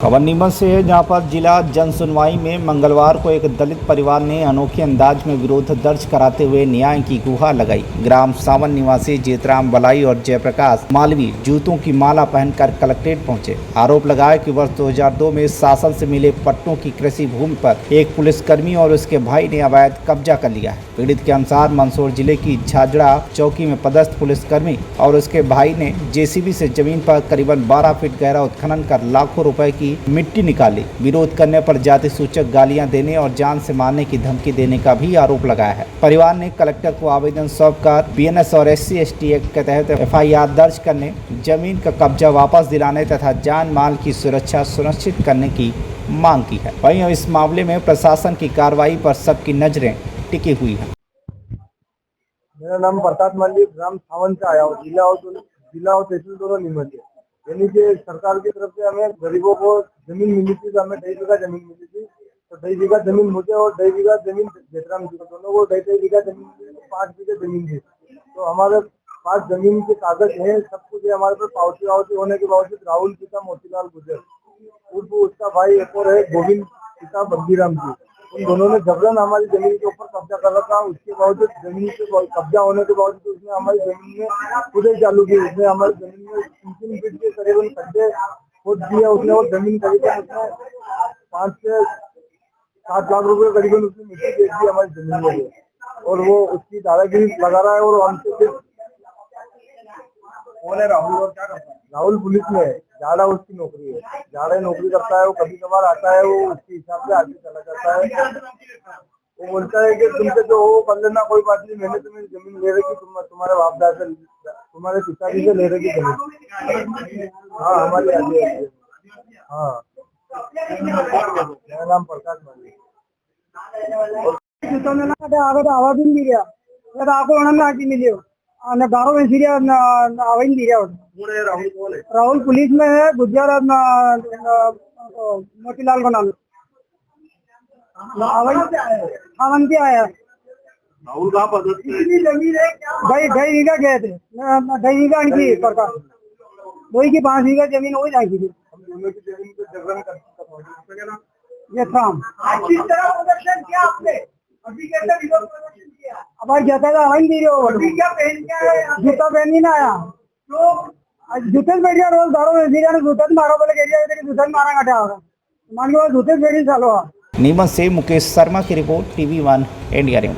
खबर नीमच से है, जहां पर जिला जन सुनवाई में मंगलवार को एक दलित परिवार ने अनोखे अंदाज में विरोध दर्ज कराते हुए न्याय की गुहार लगाई। ग्राम सावन निवासी जीतराम बलाई और जयप्रकाश मालवी जूतों की माला पहनकर कलेक्ट्रेट पहुंचे। आरोप लगाया कि वर्ष 2002 में शासन से मिले पट्टों की कृषि भूमि पर एक पुलिसकर्मी और उसके भाई ने अवैध कब्जा कर लिया है। पीड़ित के अनुसार मंदसौर जिले की झाझड़ा चौकी में पदस्थ पुलिसकर्मी और उसके भाई ने जेसीबी से जमीन पर करीबन 12 फीट गहरा उत्खनन कर लाखों रुपए की मिट्टी निकाली। विरोध करने पर जाति सूचक गालियां देने और जान से मारने की धमकी देने का भी आरोप लगाया है। परिवार ने कलेक्टर को आवेदन सौंपकर बीएनएस और SC/ST एक्ट के तहत FIR दर्ज करने, जमीन का कब्जा वापस दिलाने तथा जान माल की सुरक्षा सुनिश्चित करने की मांग की है। वहीं इस मामले में प्रशासन की कार्रवाई पर सबकी नजरें टिकी हुई है। मेरा नाम प्रताप माली, ग्राम सावन से आया हूँ। जिला और तहसील दोनों नीमच है। यानी कि सरकार की तरफ से हमें गरीबों को जमीन मिली थी, तो हमें 2.5 बीघा जमीन मिली थी। तो 2.5 बीघा जमीन मुझे और 2.5 बीघा जमीन जेतराम जी को, दोनों को 2.5 बीघा जमीन मिली, तो 5 बीघे जमीन थी। तो हमारे पास जमीन के कागज है, सब कुछ है हमारे पास। पावती होने के बावजूद राहुल पिता मोतीलाल गुजर उर्फ उसका भाई एक और है गोविंद पिता बद्दीराम जी, उन दोनों ने जबरन हमारी जमीन के ऊपर कब्जा कर रखा। उसके बावजूद जमीन पे कब्जा होने के बावजूद उसने हमारी जमीन में खुदाई चालू की। उसने हमारी जमीन में 3 फीट के करीबन खड्डे खोद दिए उसने, और जमीन करीबन उसने 5 से 7 लाख रुपए करीबन उसने मिट्टी बेच दी हमारी जमीन में। और वो उसकी दादागिरी लगा रहा है। और हमसे सिर्फ कौन है राहुल और क्या करता है? राहुल पुलिस में है, झाड़ा उसकी नौकरी है, झाड़ा नौकरी करता है। वो कभी कभार आता है, वो उसके हिसाब से आगे चला जाता है। वो बोलता है कि तुमसे जो हो कर लेना, कोई बात नहीं, मैंने तुम्हें जमीन ले रखी, तुम्हारे बाप दादा से, तुम्हारे पिताजी से ले रखी जमीन। हाँ, हमारी आगे है। हाँ, मेरा नाम प्रकाश माली। आवाज नहीं दिया અને ગારો વેચીયા આવીને દીયા કોણ હે રાहुल? કોણ હે રાहुल? पुलिस में है, गुजर मोतीलाल का नाम आवन से आया। राहुल कहाँ पर भाई 2.5 बीघा गए थे, 2.5 बीघा इनकी सरकार, वही की 5 बीघा जमीन हो जाएगी। हम दोनों की जमीन को जबरन करते ये काम किस तरह प्रोडक्शन किया आपने? अभी कैसे विरोध प्रदर्शन किया? अब जैसा का हवाई दे रहे हो, अभी क्या पहन के आया? जूता पहन ही ना आया तो जूते बैठ गया। रोज दारू ने जूते मारो बोले कि जूते मारा घटा होगा, मान लो जूते बैठी चालो। नीमच से मुकेश शर्मा की रिपोर्ट, TV1 इंडिया।